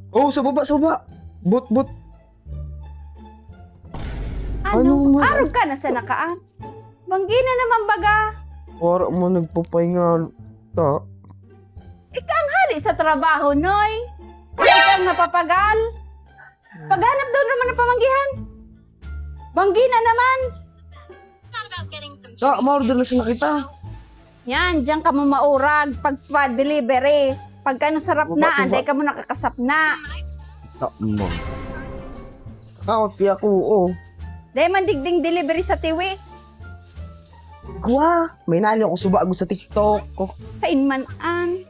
Oh, sa baba, sa baba. Bot. Ano? Ano man? Arog ka na sa nakaan. Banggi na naman baga. Para mo nagpapahinga. Ta. Hali sa trabaho, Noy. Ikaw napapagal. Paghanap doon naman ng pamanggihan. Banggi na naman. Ta, ma-order na sila kita. Yan, diyan ka mo maurag pag pa-delivery. Pagka ano sarap Baba, na, baba. anday ka mo nakakasap na. Ta, mo. Kakot kaya ko, oh. Dahil man digding delivery sa tiwi. Gwa. May nali ako subago sa TikTok. Oh, Sa inmanan.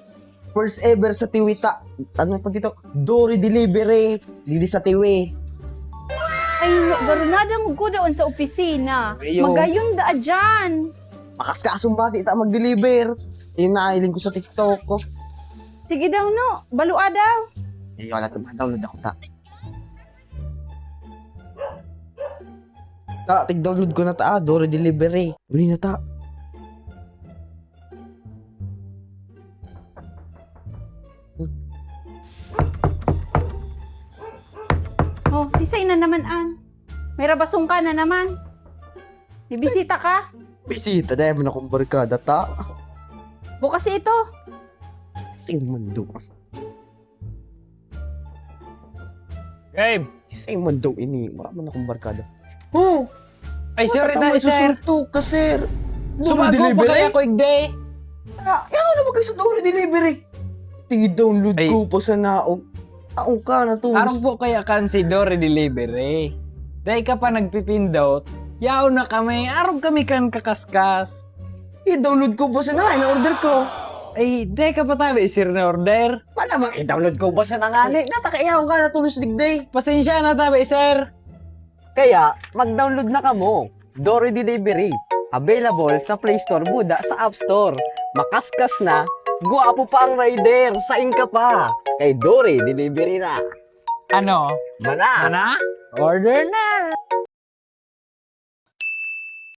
first ever sa Tiwita. Ano pa dito? Dory Delivery. Didi sa Tiwi. Ay, garunada mo ko doon sa opisina. Ayo. Magayon da dyan. Makaskasong bati ita mag-deliver. Yung nailing ko sa TikTok ko. Sige daw no, balua daw. Eh, wala ito. Download ako ta. Ta, tig-download ko na ta. Dory Delivery. Uli na ta. Oh, sisay na naman an. May rabasong ka na naman. May bisita ka? Bisita dahil mo na kong barkada ta. Bukas ito. Ay, mundo. Gabe! Isa'y mundo ini. Marami na kong barkada. Oh! Ay, sorry na, sir. Susuntok ka, sir. Dory Sumago pa Delivery? kaya ko igday. Yaw na ba kayo sa Dory Delivery? Tigi-download Ay. ko pa sa naong. Taong ka na to. Arong po kaya kan si Dory Delivery. Dahil ka pa nagpipindot, yaw na kami, arong kami kan kakaskas. I-download ko ba sa na? In-order ko. Ay, dahil ka pa tabi, sir na order. Malamang i-download ko ba sa nangali? Natakayaw ka na tulos digday. Pasensya na tabi, sir. Kaya, mag-download na kamo. Dory Delivery. Available sa Play Store, Buda sa App Store. Makaskas na, guwapo pa ang rider. Saing ka pa. Kay Dory Delivery na. Ano? Mana! Ana? Order na!